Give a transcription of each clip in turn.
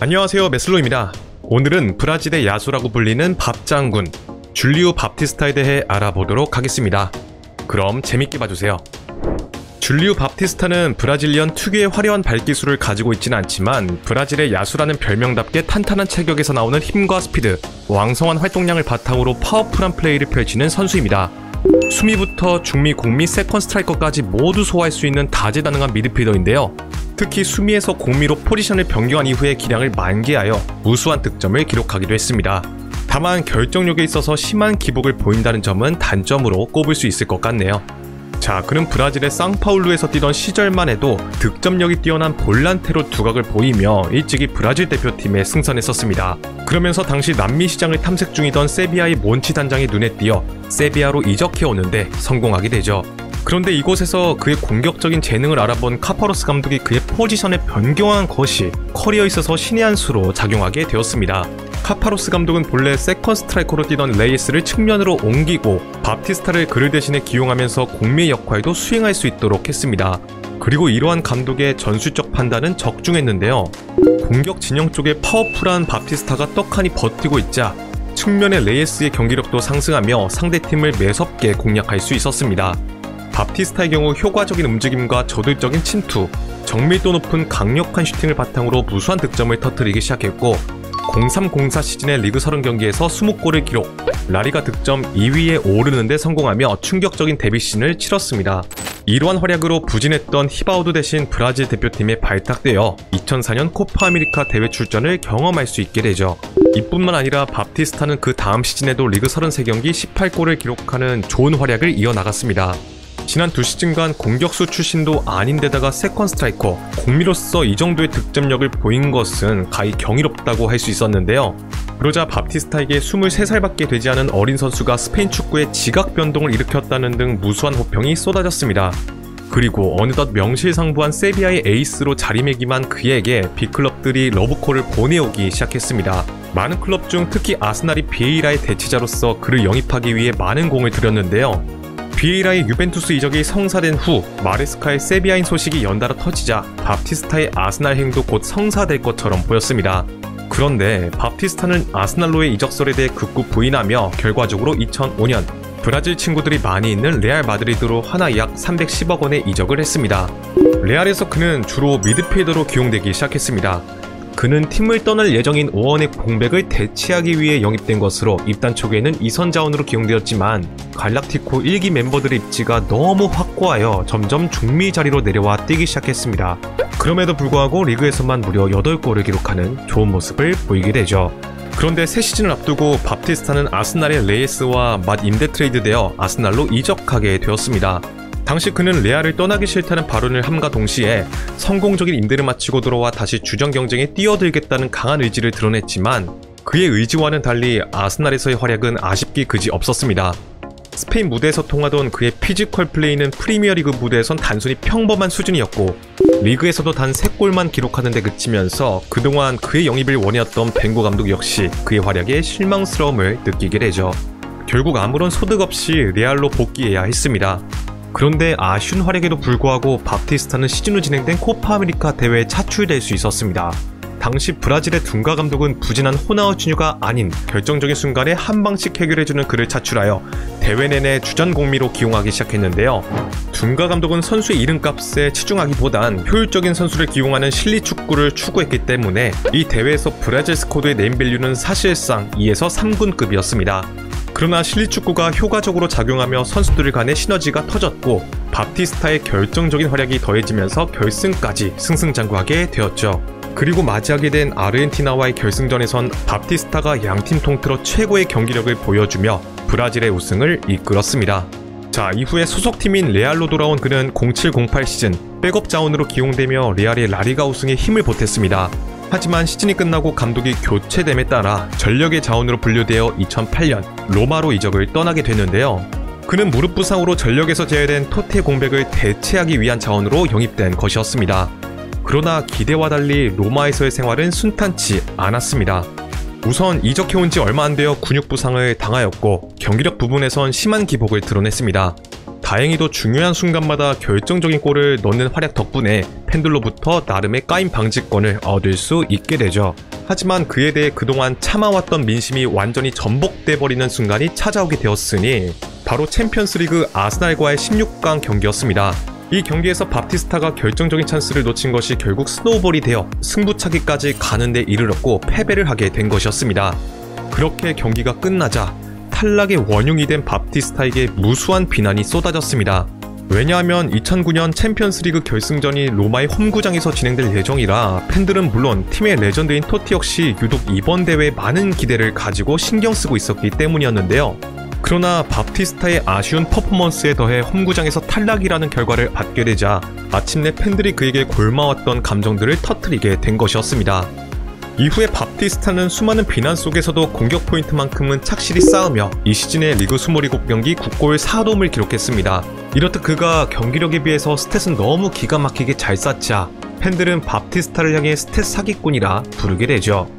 안녕하세요, 메슬로입니다. 오늘은 브라질의 야수라고 불리는 밥장군 줄리우 밥티스타에 대해 알아보도록 하겠습니다. 그럼 재밌게 봐주세요. 줄리우 밥티스타는 브라질리언 특유의 화려한 발기술을 가지고 있지는 않지만 브라질의 야수라는 별명답게 탄탄한 체격에서 나오는 힘과 스피드, 왕성한 활동량을 바탕으로 파워풀한 플레이를 펼치는 선수입니다. 수미부터 중미, 공미, 세컨 스트라이커까지 모두 소화할 수 있는 다재다능한 미드필더인데요. 특히 수미에서 공미로 포지션을 변경한 이후에 기량을 만개하여 우수한 득점을 기록하기도 했습니다. 다만 결정력에 있어서 심한 기복을 보인다는 점은 단점으로 꼽을 수 있을 것 같네요. 자, 그는 브라질의 상파울루에서 뛰던 시절만 해도 득점력이 뛰어난 볼란테로 두각을 보이며 일찍이 브라질 대표팀에 승선했었습니다. 그러면서 당시 남미 시장을 탐색 중이던 세비야의 몬치 단장이 눈에 띄어 세비야로 이적해오는데 성공하게 되죠. 그런데 이곳에서 그의 공격적인 재능을 알아본 카파로스 감독이 그의 포지션을 변경한 것이 커리어에 있어서 신의 한 수로 작용하게 되었습니다. 카파로스 감독은 본래 세컨 스트라이커로 뛰던 레이스를 측면으로 옮기고 밥티스타를 그를 대신에 기용하면서 공미의 역할도 수행할 수 있도록 했습니다. 그리고 이러한 감독의 전술적 판단은 적중했는데요. 공격 진영 쪽에 파워풀한 밥티스타가 떡하니 버티고 있자 측면의 레이스의 경기력도 상승하며 상대팀을 매섭게 공략할 수 있었습니다. 밥티스타의 경우 효과적인 움직임과 저돌적인 침투, 정밀도 높은 강력한 슈팅을 바탕으로 무수한 득점을 터뜨리기 시작했고 03-04 시즌의 리그 30경기에서 20골을 기록, 라리가 득점 2위에 오르는 데 성공하며 충격적인 데뷔 시즌을 치렀습니다. 이러한 활약으로 부진했던 히바우두 대신 브라질 대표팀에 발탁되어 2004년 코파 아메리카 대회 출전을 경험할 수 있게 되죠. 이뿐만 아니라 밥티스타는 그 다음 시즌에도 리그 33경기 18골을 기록하는 좋은 활약을 이어나갔습니다. 지난 두 시즌간 공격수 출신도 아닌데다가 세컨 스트라이커, 공미로서 이 정도의 득점력을 보인 것은 가히 경이롭다고 할 수 있었는데요. 그러자 밥티스타에게 23살밖에 되지 않은 어린 선수가 스페인 축구에 지각 변동을 일으켰다는 등 무수한 호평이 쏟아졌습니다. 그리고 어느덧 명실상부한 세비야의 에이스로 자리매김한 그에게 빅클럽들이 러브콜을 보내오기 시작했습니다. 많은 클럽 중 특히 아스날이 비에이라의 대체자로서 그를 영입하기 위해 많은 공을 들였는데요. 비에이라의 유벤투스 이적이 성사된 후 마레스카의 세비야인 소식이 연달아 터지자 밥티스타의 아스날 행도 곧 성사될 것처럼 보였습니다. 그런데 밥티스타는 아스날로의 이적설에 대해 극구 부인하며 결과적으로 2005년 브라질 친구들이 많이 있는 레알 마드리드로 하나 약 310억 원에 이적을 했습니다. 레알에서 그는 주로 미드필더로 기용되기 시작했습니다. 그는 팀을 떠날 예정인 오원의 공백을 대체하기 위해 영입된 것으로 입단 초기에는 이선 자원으로 기용되었지만 갈락티코 1기 멤버들의 입지가 너무 확고하여 점점 중미 자리로 내려와 뛰기 시작했습니다. 그럼에도 불구하고 리그에서만 무려 8골을 기록하는 좋은 모습을 보이게 되죠. 그런데 새 시즌을 앞두고 밥티스타는 아스날의 레이스와 맞 임대 트레이드되어 아스날로 이적하게 되었습니다. 당시 그는 레알을 떠나기 싫다는 발언을 함과 동시에 성공적인 임대를 마치고 들어와 다시 주전 경쟁에 뛰어들겠다는 강한 의지를 드러냈지만 그의 의지와는 달리 아스날에서의 활약은 아쉽기 그지 없었습니다. 스페인 무대에서 통하던 그의 피지컬 플레이는 프리미어리그 무대에선 단순히 평범한 수준이었고 리그에서도 단 3골만 기록하는 데 그치면서 그동안 그의 영입을 원해왔던 벵고 감독 역시 그의 활약에 실망스러움을 느끼게 되죠. 결국 아무런 소득 없이 레알로 복귀해야 했습니다. 그런데 아쉬운 활약에도 불구하고 밥티스타는 시즌 후 진행된 코파 아메리카 대회에 차출될 수 있었습니다. 당시 브라질의 둔가 감독은 부진한 호나우 주니어가 아닌 결정적인 순간에 한 방씩 해결해주는 그를 차출하여 대회 내내 주전 공미로 기용하기 시작했는데요. 둔가 감독은 선수의 이름값에 치중하기보단 효율적인 선수를 기용하는 실리 축구를 추구했기 때문에 이 대회에서 브라질 스쿼드의 네임밸류는 사실상 2에서 3군급이었습니다. 그러나 실리 축구가 효과적으로 작용하며 선수들 간의 시너지가 터졌고 밥티스타의 결정적인 활약이 더해지면서 결승까지 승승장구하게 되었죠. 그리고 맞이하게 된 아르헨티나와의 결승전에선 밥티스타가 양팀 통틀어 최고의 경기력을 보여주며 브라질의 우승을 이끌었습니다. 자, 이후에 소속팀인 레알로 돌아온 그는 07-08 시즌 백업 자원으로 기용되며 레알의 라리가 우승에 힘을 보탰습니다. 하지만 시즌이 끝나고 감독이 교체됨에 따라 전력의 자원으로 분류되어 2008년 로마로 이적을 떠나게 됐는데요. 그는 무릎 부상으로 전력에서 제외된 토트의 공백을 대체하기 위한 자원으로 영입된 것이었습니다. 그러나 기대와 달리 로마에서의 생활은 순탄치 않았습니다. 우선 이적해온 지 얼마 안 되어 근육 부상을 당하였고 경기력 부분에선 심한 기복을 드러냈습니다. 다행히도 중요한 순간마다 결정적인 골을 넣는 활약 덕분에 팬들로부터 나름의 까임 방지권을 얻을 수 있게 되죠. 하지만 그에 대해 그동안 참아왔던 민심이 완전히 전복돼버리는 순간이 찾아오게 되었으니 바로 챔피언스리그 아스날과의 16강 경기였습니다. 이 경기에서 바티스타가 결정적인 찬스를 놓친 것이 결국 스노우볼이 되어 승부차기까지 가는데 이르렀고 패배를 하게 된 것이었습니다. 그렇게 경기가 끝나자 탈락의 원흉이 된 바티스타에게 무수한 비난이 쏟아졌습니다. 왜냐하면 2009년 챔피언스리그 결승전이 로마의 홈구장에서 진행될 예정이라 팬들은 물론 팀의 레전드인 토티 역시 유독 이번 대회에 많은 기대를 가지고 신경 쓰고 있었기 때문이었는데요. 그러나 바티스타의 아쉬운 퍼포먼스에 더해 홈구장에서 탈락이라는 결과를 받게 되자 마침내 팬들이 그에게 골마왔던 감정들을 터뜨리게 된 것이었습니다. 이후에 바티스타는 수많은 비난 속에서도 공격 포인트만큼은 착실히 쌓으며 이 시즌의 리그 27경기 9골 4도움을 기록했습니다. 이렇듯 그가 경기력에 비해서 스탯은 너무 기가 막히게 잘 쌓자 팬들은 바티스타를 향해 스탯 사기꾼이라 부르게 되죠.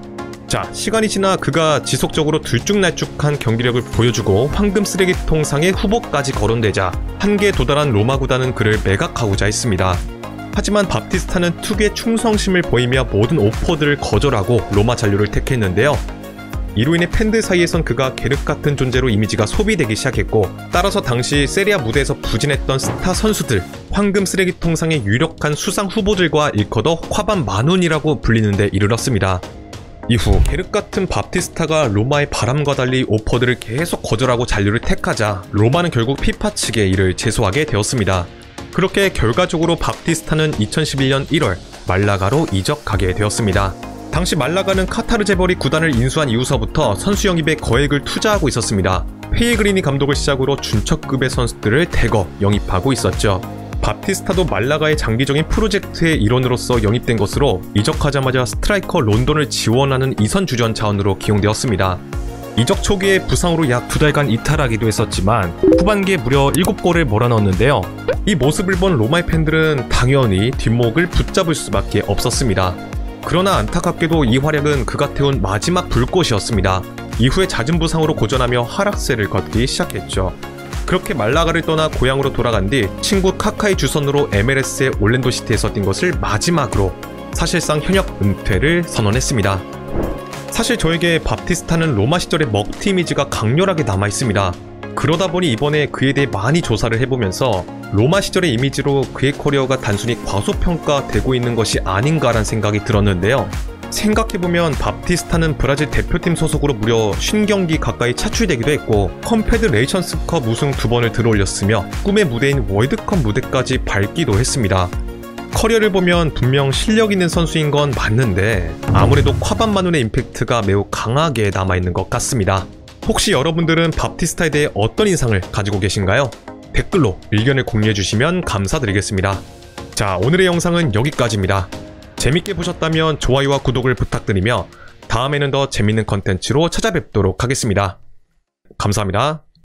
자, 시간이 지나 그가 지속적으로 들쭉날쭉한 경기력을 보여주고 황금 쓰레기통상의 후보까지 거론되자 한계에 도달한 로마 구단은 그를 매각하고자 했습니다. 하지만 바티스타는 투기에 충성심을 보이며 모든 오퍼들을 거절하고 로마 잔류를 택했는데요. 이로 인해 팬들 사이에선 그가 계륵같은 존재로 이미지가 소비되기 시작했고 따라서 당시 세리아 무대에서 부진했던 스타 선수들, 황금 쓰레기통상의 유력한 수상 후보들과 일컬어 화반 만운이라고 불리는 데 이르렀습니다. 이후 계륵같은 바티스타가 로마의 바람과 달리 오퍼들을 계속 거절하고 잔류를 택하자 로마는 결국 피파 측에 이를 제소하게 되었습니다. 그렇게 결과적으로 바티스타는 2011년 1월 말라가로 이적하게 되었습니다. 당시 말라가는 카타르 재벌이 구단을 인수한 이후서부터 선수 영입에 거액을 투자하고 있었습니다. 페이그리니 감독을 시작으로 준척급의 선수들을 대거 영입하고 있었죠. 바티스타도 말라가의 장기적인 프로젝트의 일원으로서 영입된 것으로 이적하자마자 스트라이커 론돈을 지원하는 2선 주전 자원으로 기용되었습니다. 이적 초기에 부상으로 약 2달간 이탈하기도 했었지만 후반기에 무려 7골을 몰아넣었는데요. 이 모습을 본 로마의 팬들은 당연히 뒷목을 붙잡을 수밖에 없었습니다. 그러나 안타깝게도 이 활약은 그가 태운 마지막 불꽃이었습니다. 이후에 잦은 부상으로 고전하며 하락세를 걷기 시작했죠. 그렇게 말라가를 떠나 고향으로 돌아간 뒤 친구 카카의 주선으로 MLS의 올랜도 시티에서 뛴 것을 마지막으로 사실상 현역 은퇴를 선언했습니다. 사실 저에게 바티스타는 로마 시절의 먹튀 이미지가 강렬하게 남아있습니다. 그러다 보니 이번에 그에 대해 많이 조사를 해보면서 로마 시절의 이미지로 그의 커리어가 단순히 과소평가되고 있는 것이 아닌가라는 생각이 들었는데요. 생각해보면 바티스타는 브라질 대표팀 소속으로 무려 50경기 가까이 차출되기도 했고 컨페드레이션스컵 우승 2번을 들어올렸으며 꿈의 무대인 월드컵 무대까지 밟기도 했습니다. 커리어를 보면 분명 실력 있는 선수인 건 맞는데 아무래도 콰반 마눈의 임팩트가 매우 강하게 남아있는 것 같습니다. 혹시 여러분들은 바티스타에 대해 어떤 인상을 가지고 계신가요? 댓글로 의견을 공유해주시면 감사드리겠습니다. 자, 오늘의 영상은 여기까지입니다. 재밌게 보셨다면 좋아요와 구독을 부탁드리며 다음에는 더 재밌는 컨텐츠로 찾아뵙도록 하겠습니다. 감사합니다.